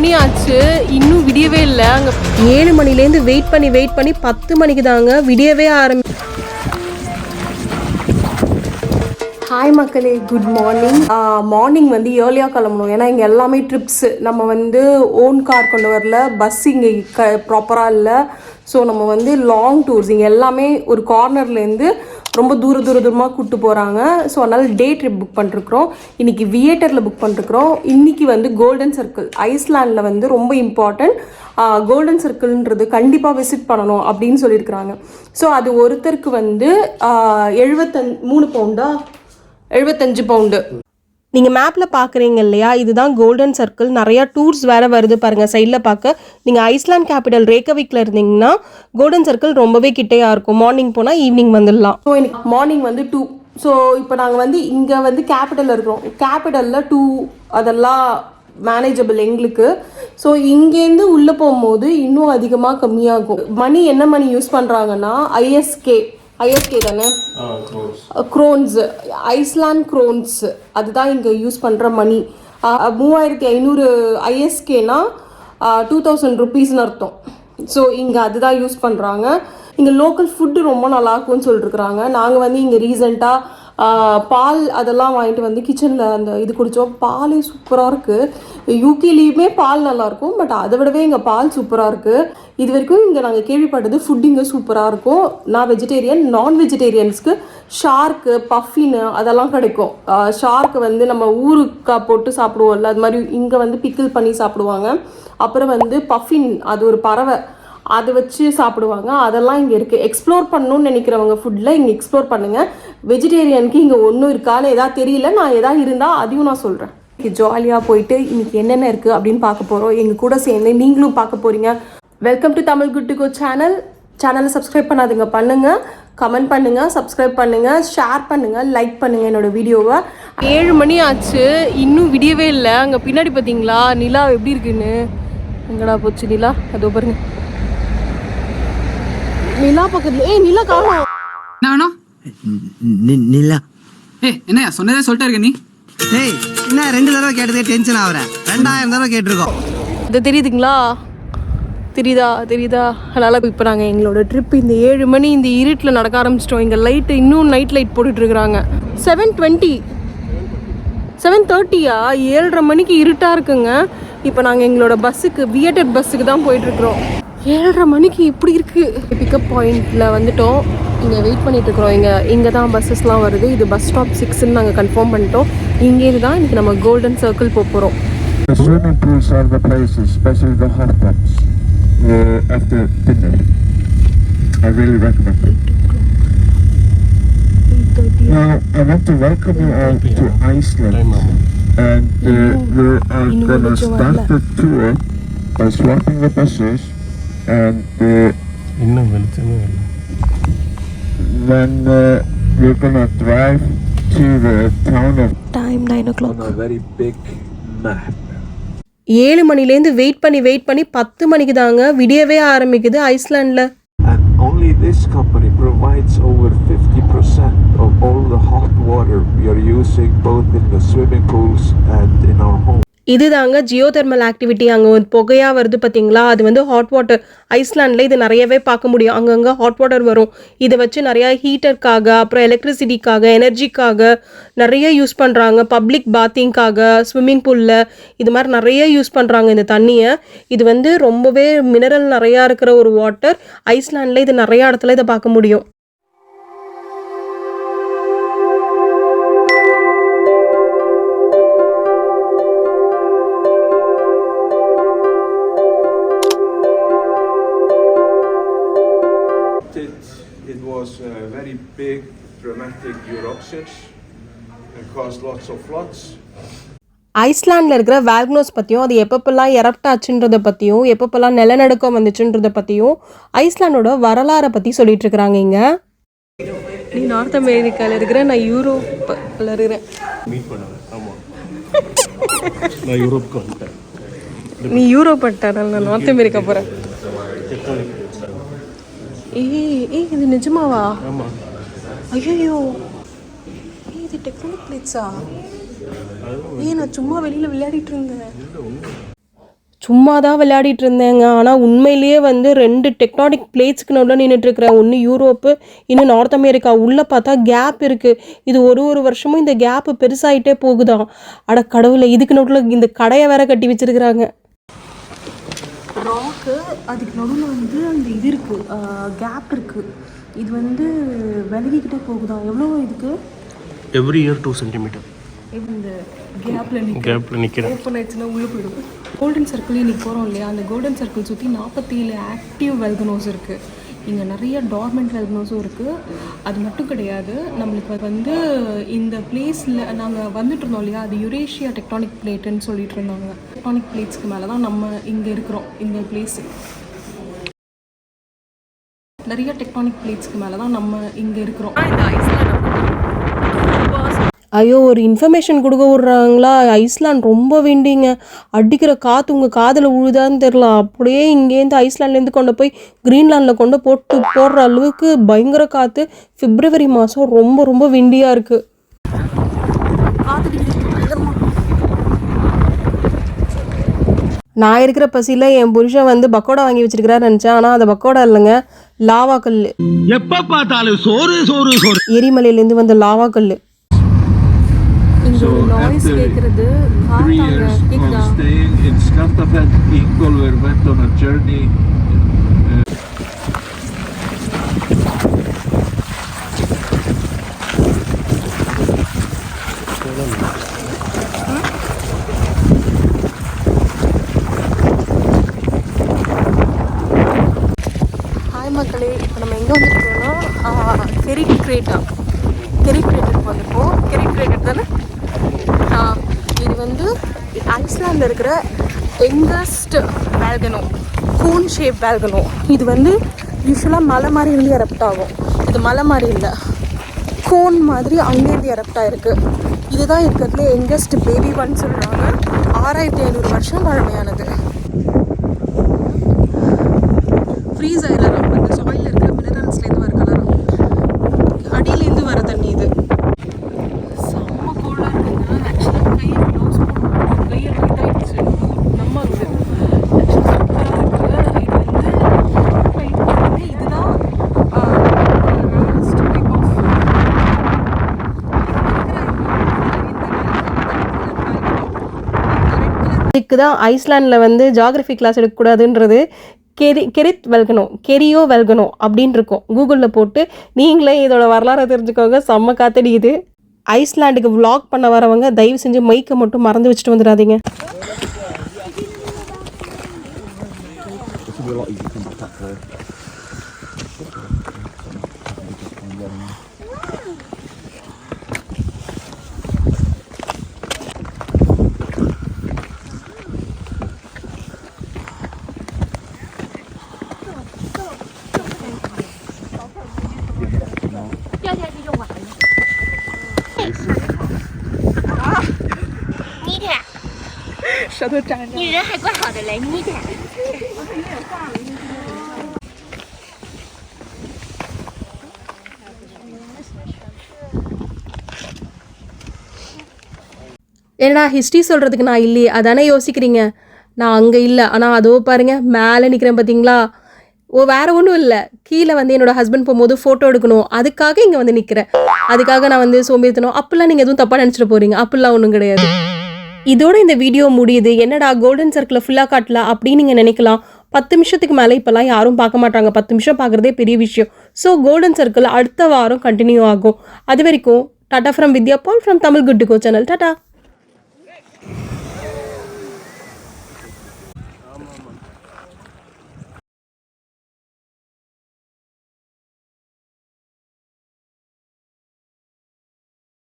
மணி ஆச்சு, இன்னும் விடியவே இல்லை. அங்கே 7 மணிலேருந்து வெயிட் பண்ணி 10 மணிக்கு தாங்க விடியவே ஹாய் மக்களே, குட் மார்னிங். மார்னிங் வந்து ஏர்லியாக கிளம்பணும். ஏன்னா இங்கே எல்லாமே ட்ரிப்ஸு. நம்ம வந்து ஓன் கார் கொண்டு வரல, பஸ் இங்கே ப்ராப்பராக இல்லை. ஸோ நம்ம வந்து லாங் டூர்ஸ் இங்கே எல்லாமே ஒரு கார்னர்லேருந்து ரொம்ப தூரமாக கூப்பிட்டு போகிறாங்க. ஸோ அதனால் டே ட்ரிப் புக் பண்ணிருக்கிறோம். இன்றைக்கி வியேட்டரில் புக் பண்ணிருக்கிறோம். இன்றைக்கி வந்து கோல்டன் சர்க்கிள் ஐஸ்லாண்டில் வந்து ரொம்ப இம்பார்ட்டன்ட். கோல்டன் சர்க்கிள்ன்றது கண்டிப்பாக விசிட் பண்ணணும் அப்படின்னு சொல்லியிருக்கிறாங்க. ஸோ அது ஒருத்தருக்கு வந்து 75 பவுண்டு. நீங்கள் மேப்பில் பார்க்குறீங்க இல்லையா, இதுதான் கோல்டன் சர்க்கிள். நிறையா டூர்ஸ் வேறு வருது பாருங்கள் சைடில் பார்க்க. நீங்கள் ஐஸ்லாண்ட் கேபிட்டல் ரேக்கவிக்கில் இருந்தீங்கன்னா கோல்டன் சர்க்கிள் ரொம்பவே கிட்டையாக இருக்கும். மார்னிங் போனால் ஈவினிங் வந்துடலாம். ஸோ இன்னைக்கு மார்னிங் வந்து 2. ஸோ இப்போ நாங்கள் வந்து இங்கே வந்து கேபிட்டலில் இருக்கிறோம். கேபிட்டலில் 2 அதெல்லாம் மேனேஜபிள் எங்களுக்கு. ஸோ இங்கேருந்து உள்ளே போகும்போது இன்னும் அதிகமாக கம்மியாகும். மணி என்ன மணி யூஸ் பண்ணுறாங்கன்னா ஐஎஸ்கே தானே, க்ரோன்ஸ், ஐஸ்லாண்ட் க்ரோன்ஸ், அதுதான் இங்கே யூஸ் பண்ணுற மணி. 3500 ஐஎஸ்கேனா 2000 ருபீஸ்னு அர்த்தம். ஸோ இங்கே அதுதான் யூஸ் பண்ணுறாங்க. இங்கே லோக்கல் ஃபுட்டு ரொம்ப நல்லாயிருக்கும்னு சொல்லிட்டுருக்குறாங்க. நாங்கள் வந்து இங்கே ரீசெண்டாக பால் அதெல்லாம் வாங்கிட்டு வந்து கிச்சனில் அந்த இது குடித்தோம். பாலே சூப்பராக இருக்குது. யூகேலேயுமே பால் நல்லாயிருக்கும், பட் அதை விடவே இங்கே பால் சூப்பராக இருக்குது. இது வரைக்கும் இங்கே நாங்கள் கேள்விப்பட்டது ஃபுட் இங்கே சூப்பராக இருக்கும். நான் வெஜிடேரியன். நான் வெஜிடேரியன்ஸ்க்கு ஷார்க்கு, பஃபின்னு அதெல்லாம் கிடைக்கும். ஷார்க்கு வந்து நம்ம ஊருக்கா போட்டு சாப்பிடுவோம்ல, அது மாதிரி இங்கே வந்து பிக்கிள் பண்ணி சாப்பிடுவாங்க. அப்புறம் வந்து பஃபின், அது ஒரு பறவை, அதை வச்சு சாப்பிடுவாங்க. அதெல்லாம் இங்கே இருக்குது. எக்ஸ்ப்ளோர் பண்ணணும்னு நினைக்கிறவங்க ஃபுட்டில் இங்கே எக்ஸ்ப்ளோர் பண்ணுங்கள். வெஜிடேரியனுக்கு இங்கே ஒன்றும் இருக்கான்னு எதாவது தெரியல. நான் எதாவது இருந்தால் அதையும் நான் சொல்கிறேன். ஜாலியாக போயிட்டு இன்றைக்கி என்னென்ன இருக்குது அப்படின்னு பார்க்க போகிறோம். எங்கள் கூட சேர்ந்து நீங்களும் பார்க்க போகிறீங்க. Welcome to Tamil good to go சேனலை சப்ஸ்கிரைப் பண்ணாதுங்க, பண்ணுங்கள், கமெண்ட் பண்ணுங்கள், சப்ஸ்கிரைப் பண்ணுங்கள், ஷேர் பண்ணுங்கள், லைக் பண்ணுங்கள் என்னோடய வீடியோவை. 7 மணி ஆச்சு, இன்னும் விடியவே இல்லை. அங்கே பின்னாடி பார்த்தீங்களா நிலா எப்படி இருக்குன்னு? எங்கடா போச்சு நிலா? அதோ பாருங்க நிலா பக்கத்துல. நிலா காணோம். என்ன நிலா? என்னையா சொன்னதே சொல்லிட்டே இருக்க நீ? என்ன 2 தடவை கேட்டதே டென்ஷன் ஆகுற? 2000 தடவை கேட்டிருக்கோம். அது தெரியுதுங்களா? தெரியுதா? அதனால இப்போ நாங்கள் எங்களோட ட்ரிப் இந்த 7 மணி இந்த இருட்டில் நடக்க ஆரம்பிச்சிட்டோம். இங்கே லைட்டு இன்னும் நைட் லைட் போட்டுட்ருக்குறாங்க. 7:30 7:30 மணிக்கு இருட்டாக இருக்குங்க. இப்போ நாங்கள் எங்களோட பஸ்ஸுக்கு வியேட்டர் பஸ்ஸுக்கு தான் போயிட்டுருக்குறோம். 7:30 மணிக்கு இப்படி இருக்குது. பிக்கப் பாயிண்டில் வந்துட்டோம். இங்கே வெயிட் பண்ணிகிட்ருக்குறோம். இங்கே தான் பஸ்ஸஸ்லாம் வருது. இது பஸ் ஸ்டாப் 6ன்னு நாங்கள் கன்ஃபார்ம் பண்ணிட்டோம். இங்கேருந்து தான் இன்றைக்கி நம்ம கோல்டன் சர்க்கிள் போகிறோம். The swimming pools are the places, especially the hot tubs after dinner. I really recommend it. Now, I want to welcome you all to Iceland. And we are going to start the tour by swapping the buses. And then we're going to drive to the town of... Time 9 o'clock. On a very big map. 7 மணிலேருந்து wait பண்ணி 10 மணிக்கு தாங்க விடியவே ஆரம்பிக்குது ஐஸ்லாண்டில். And only this company provides over 50% of all the hot water we are using both in the swimming pools and in our home. இது தாங்க Jio thermal activity. அங்கே புகையாக வருது பார்த்தீங்களா, அது வந்து ஹாட் வாட்டர். ஐஸ்லாண்டில் இது நிறையவே பார்க்க முடியும். அங்கங்கே ஹாட் வாட்டர் வரும். இதை வச்சு நிறையா ஹீட்டருக்காக, அப்புறம் எலக்ட்ரிசிட்டிக்காக, எனர்ஜிக்காக நிறைய யூஸ் பண்ணுறாங்க. பப்ளிக் பாத்திங்காக, ஸ்விம்மிங் பூலில் இது மாதிரி நிறைய யூஸ் பண்ணுறாங்க இந்த தண்ணியை. இது வந்து ரொம்பவே மினரல் நிறையா இருக்கிற ஒரு வாட்டர். ஐஸ்லாண்டில் இது நிறையா இடத்துல இதை பார்க்க முடியும். It was very big dramatic eruptions and caused lots of floods. ஐஸ்லாண்டில் இருக்கிற வால்கனோஸ் பற்றியும், அது எப்பப்பெல்லாம் எரப்ட் ஆச்சுன்றதை பற்றியும், எப்பப்பெல்லாம் நிலநடுக்கம் வந்துச்சுன்றதை பற்றியும், ஐஸ்லாண்டோட வரலாறை பற்றி சொல்லிட்டு இருக்கிறாங்க. இங்கே நீ நார்த் அமெரிக்காவில் இருக்கிற, நான் யூரோப்பில் இருக்கிறேன். நீ யூரோப் பண்ணிட்டேன், நான் நார்த் அமெரிக்கா போகிறேன். இது நிஜமாவா? ஐயோ, இது டெக்டானிக் பிளேட்ஸா? நான் சும்மா வெளியில் விளையாடிட்டு இருந்தேன். சும்மா தான் விளையாடிட்டு இருந்தேங்க. ஆனால் உண்மையிலேயே வந்து 2 டெக்டானிக் பிளேட்ஸ்க்கு நடுவில் நின்றுட்டுருக்கிறேன். ஒன்று யூரோப்பு, இன்னும் நார்த் அமெரிக்கா. உள்ளே பார்த்தா கேப் இருக்குது. இது ஒரு வருஷமும் இந்த கேப்பு பெருசாகிட்டே போகுதாம். அட கடவுளை, இதுக்கு நடுவில் இந்த கடையை வேற கட்டி வச்சிருக்கிறாங்க. ராக்கு அதுக்கு நடுவில் வந்து அந்த இது இருக்குது, கேப் இருக்குது. இது வந்து விலகிக்கிட்டே போகுதாம். எவ்வளோ இதுக்கு? எவ்ரி இயர் 2 சென்டிமீட்டர் இந்த கேப்பில் நிற்கிறேன். ஓப்பன் ஆயிடுச்சுன்னா உள்ளே போயிடும். கோல்டன் சர்க்கிள் இன்றைக்கி போகிறோம் இல்லையா, அந்த கோல்டன் சர்க்கிள் சுற்றி 47 ஆக்டிவ் வெல்கனோஸ் இருக்குது. இங்கே நிறைய டார்மெண்ட் வெல்கனோஸும் இருக்குது. அது மட்டும் கிடையாது, நம்மளுக்கு வந்து இந்த பிளேஸில் நாங்கள் வந்துட்டு இருந்தோம் இல்லையா, அது யுரேஷியா டெக்டானிக் பிளேட்டுன்னு சொல்லிட்டு இருந்தாங்க. டெக்டானிக் பிளேட்ஸ்க்கு மேலே தான் நம்ம இங்கே இருக்கிறோம். இந்த பிளேஸு நிறைய டெக்டானிக் பிளேட்ஸ்க்கு மேலே தான் நம்ம இங்கே இருக்கிறோம். இந்த ஐஸ்லாண்ட் ஐயோ, ஒரு இன்ஃபர்மேஷன் கொடுக்க விட்றாங்களா? ஐஸ்லாண்ட் ரொம்ப விண்டிங்க. அடிக்கிற காற்று உங்கள் காதில் உழுதான்னு தெரில. அப்படியே இங்கேருந்து ஐஸ்லாண்ட்லேருந்து கொண்டு போய் க்ரீன்லாண்டில் கொண்டு போடுற அளவுக்கு பயங்கர காற்று. பிப்ரவரி மாதம் ரொம்ப ரொம்ப விண்டியாக இருக்குது. நான் இருக்கிற பசியில் என் புருஷன் வந்து பக்கோடா வாங்கி வச்சிருக்கிறாரு நினச்சேன். ஆனால் அது பக்கோடா இல்லைங்க, லாவா கல். எப்ப பார்த்தாலும் சோறு சோறு சோறு. எரிமலையிலேருந்து வந்த லாவா கல். So after 3 years of staying in Skaftafell, Ingólfur went on a journey. Hi மக்களே, இப்போ நம்ம எங்கே வந்துருக்கோம்னா கெரிட் கிரேட்டருக்கு வந்திருக்கோம். கெரிட் கிரேட்டர் தானே? இது வந்து ஐஸ்லாண்டில் இருக்கிற யங்கஸ்ட் வேல்கனோ, கூன் ஷேப் வேல்கனோ. இது வந்து யூஸ்வலாக மலை மாதிரி இருந்து எரப்ட் ஆகும். இது மலை மாதிரி இல்லை, கோன் மாதிரி அங்கேருந்து எரப்ட் ஆகிருக்கு. இதுதான் இருக்கிறதுல யங்கஸ்ட் பேபி ஒன் சொல்கிறாங்க. 6500 வருஷம் பழமையானது. ஃப்ரீஸ் ஆகிடலாம். இந்த சாயில் இருக்கிற மினரல்ஸ்லேருந்து வர கலரம், அடியிலேருந்து வர தண்ணி. இது செம்ம கோல்டாக இருக்குங்க. ஆக்சுவலாக கையை க்ளோஸ் பண்ணணும், கையை ஹீட் ஆகிடுச்சு. நம்ம இது ஆக்சுவலாக சூப்பராக இருக்குது. இது வந்து இதுதான் இதுக்கு தான் ஐஸ்லாண்டில் வந்து ஜியாகிரஃபி கிளாஸ் எடுக்கக்கூடாதுன்றது. கெரித் வெல்கனோ, கெரியோ வெல்கனோ அப்படின்னு இருக்கும். கூகுளில் போட்டு நீங்களே இதோட வரலாறை தெரிஞ்சுக்கோங்க. செம்ம காத்தடிக்குது. ஐஸ்லாண்டுக்கு விளாக் பண்ண வரவங்க தயவு செஞ்சு மைக்கை மட்டும் மறந்து வச்சுட்டு வந்துடாதீங்க.舌头粘着。女人还怪好的嘞，你点。ஏன்னா ஹிஸ்ட்ரி சொல்கிறதுக்கு நான் இல்லையே, அதானே யோசிக்கிறீங்க. நான் அங்கே இல்லை, ஆனால் அதோ பாருங்கள் மேலே நிற்கிறேன் பார்த்தீங்களா. வேறு ஒன்றும் இல்லை, கீழே வந்து என்னோடய ஹஸ்பண்ட் போகும்போது ஃபோட்டோ எடுக்கணும், அதுக்காக இங்கே வந்து நிற்கிறேன். அதுக்காக நான் வந்து சோம்பேறித்தனம் அப்படிலாம் நீங்கள் எதுவும் தப்பாக நினச்சிட்டு போகிறீங்க. அப்படிலாம் ஒன்றும் கிடையாது. இதோட இந்த வீடியோ முடியுது. என்னடா கோல்டன் சர்க்கிளை ஃபுல்லாக காட்டல அப்படின்னு நீங்கள் நினைக்கலாம். 10 நிமிஷத்துக்கு மேலே இப்போல்லாம் யாரும் பார்க்க மாட்டாங்க. 10 நிமிஷம் பார்க்குறதே பெரிய விஷயம். ஸோ கோல்டன் சர்க்கிள் அடுத்த வாரம் கண்டினியூ ஆகும். அது வரைக்கும் tata from Vidya Bal from Tamil good to go channel. Tata.